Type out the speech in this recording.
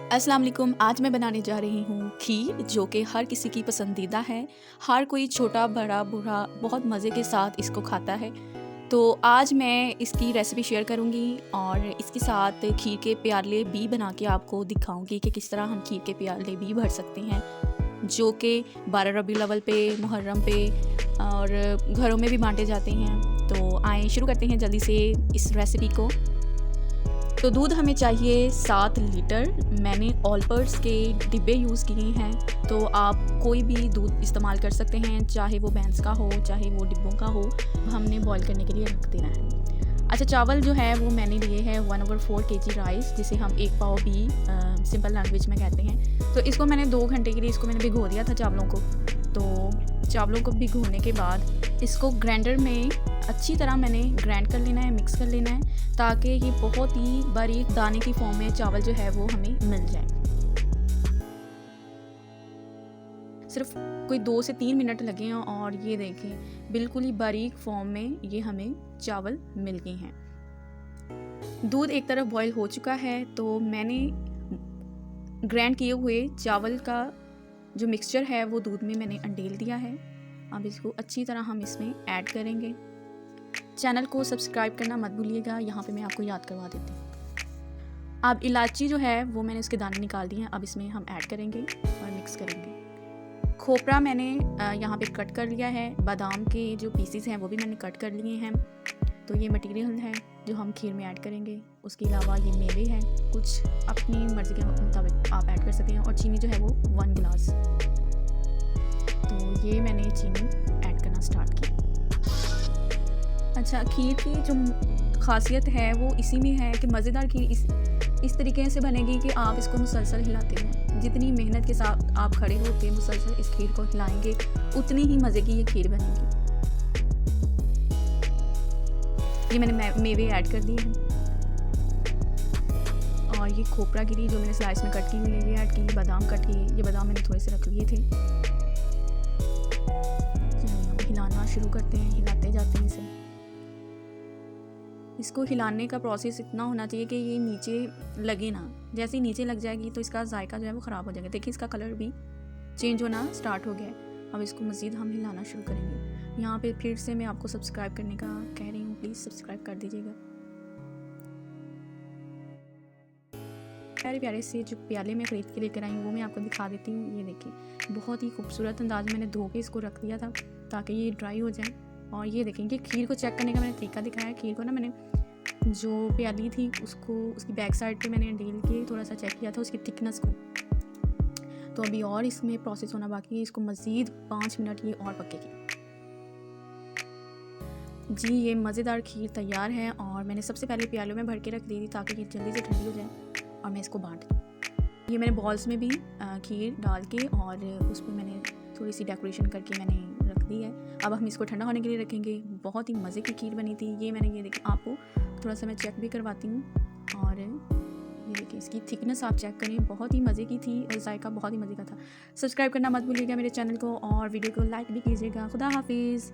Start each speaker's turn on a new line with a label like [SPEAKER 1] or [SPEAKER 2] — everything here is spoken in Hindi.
[SPEAKER 1] अस्सलाम वालेकुम। आज मैं बनाने जा रही हूँ खीर, जो कि हर किसी की पसंदीदा है। हर कोई छोटा बड़ा बूढ़ा बहुत मज़े के साथ इसको खाता है। तो आज मैं इसकी रेसिपी शेयर करूँगी और इसके साथ खीर के प्याले भी बना के आपको दिखाऊँगी कि किस तरह हम खीर के प्याले भी भर सकते हैं, जो कि 12 रबीउल अव्वल पे, मुहर्रम पे और घरों में भी बाँटे जाते हैं। तो आएँ शुरू करते हैं जल्दी से इस रेसिपी को। तो दूध हमें चाहिए 7 लीटर। मैंने ऑलपर्स के डिब्बे यूज़ किए हैं, तो आप कोई भी दूध इस्तेमाल कर सकते हैं, चाहे वो भैंस का हो चाहे वो डिब्बों का हो। हमने बॉईल करने के लिए रख देना है। अच्छा, चावल जो है वो मैंने लिए हैं 1/4 kg राइस, जिसे हम 1 पाव भी सिंपल लैंग्वेज में कहते हैं। तो इसको मैंने 2 घंटे के लिए मैंने भिगो दिया था चावलों को। तो चावलों को भिगोने के बाद इसको ग्राइंडर में अच्छी तरह मैंने ग्राइंड कर लेना है, मिक्स कर लेना है, ताकि ये बहुत ही बारीक दाने की फॉर्म में चावल जो है वो हमें मिल जाए। सिर्फ कोई 2 से 3 मिनट लगे हैं और ये देखें बिल्कुल ही बारीक फॉर्म में ये हमें चावल मिल गए हैं। दूध एक तरफ बॉईल हो चुका है, तो मैंने ग्राइंड किए हुए चावल का जो मिक्सचर है वो दूध में मैंने अंडेल दिया है। अब इसको अच्छी तरह हम इसमें ऐड करेंगे। चैनल को सब्सक्राइब करना मत भूलिएगा, यहाँ पे मैं आपको याद करवा देती हूँ। अब इलायची जो है वो मैंने उसके दाने निकाल दिए हैं, अब इसमें हम ऐड करेंगे और मिक्स करेंगे। खोपरा मैंने यहाँ पे कट कर लिया है। बादाम के जो पीसेस हैं वो भी मैंने कट कर लिए हैं। तो ये मटेरियल है जो हम खीर में ऐड करेंगे। उसके अलावा ये मेवे हैं, कुछ अपनी मर्ज़ी के मुताबिक आप ऐड कर सकते हैं। और चीनी जो है वो 1 गिलास। तो ये मैंने चीनी ऐड करना स्टार्ट किया। अच्छा, खीर की जो खासियत है वो इसी में है कि मज़ेदार खीर इस तरीके से बनेगी कि आप इसको मुसलसल हिलाते रहें। जितनी मेहनत के साथ आप खड़े होकर मुसलसल इस खीर को हिलाएंगे, उतनी ही मज़े की ये खीर बनेगी। ये मैंने मेवे ऐड कर दिए हैं और ये खोपरा गिरी जो मैंने स्लाइस में कट की हुई है ये ऐड की। बादाम कट किए, ये बादाम मैंने थोड़े से रख लिए थे। हिलाना शुरू करते हैं, हिलाते जाते हैं इसे। इसको हिलाने का प्रोसेस इतना होना चाहिए कि ये नीचे लगे ना। जैसे ही नीचे लग जाएगी तो इसका जायका जो है वो ख़राब हो जाएगा। देखिए इसका कलर भी चेंज होना स्टार्ट हो गया है। अब इसको मज़ीद हम हिलाना शुरू करेंगे। यहाँ पे फिर से मैं आपको सब्सक्राइब करने का कह रही हूँ, प्लीज़ सब्सक्राइब कर दीजिएगा। प्यारे प्यारे से जो प्याले मैं ख़रीद के लेकर आई हूँ वो मैं आपको दिखा देती हूँ। ये देखिए बहुत ही खूबसूरत अंदाज मैंने धो के इसको रख दिया था ताकि ये ड्राई हो जाए। और ये देखेंगे खीर को चेक करने का मैंने तरीका दिखाया। खीर को ना मैंने जो प्याली थी उसको उसकी बैक साइड पे मैंने डेल के थोड़ा सा चेक किया था उसकी थिकनेस को। तो अभी और इसमें प्रोसेस होना बाकी है। इसको मज़ीद 5 मिनट ये और पकेगी। जी, ये मज़ेदार खीर तैयार है और मैंने सबसे पहले प्यालों में भर के रख दी थी ताकि ये जल्दी से ठंडी हो जाए और मैं इसको बाँट दूँ। ये मैंने बॉल्स में भी खीर डाल के और उस पर मैंने थोड़ी सी डेकोरेशन करके मैंने रख दी है। अब हम इसको ठंडा होने के लिए रखेंगे। बहुत ही मज़े की खीर बनी थी ये। मैंने ये देखिए आपको थोड़ा सा मैं चेक भी करवाती हूँ। और ये देखिए इसकी थिकनेस आप चेक करें, बहुत ही मज़े की थी और जायका बहुत ही मज़े का था। सब्सक्राइब करना मत भूलिएगा मेरे चैनल को और वीडियो को लाइक भी कीजिएगा। खुदा हाफिज़।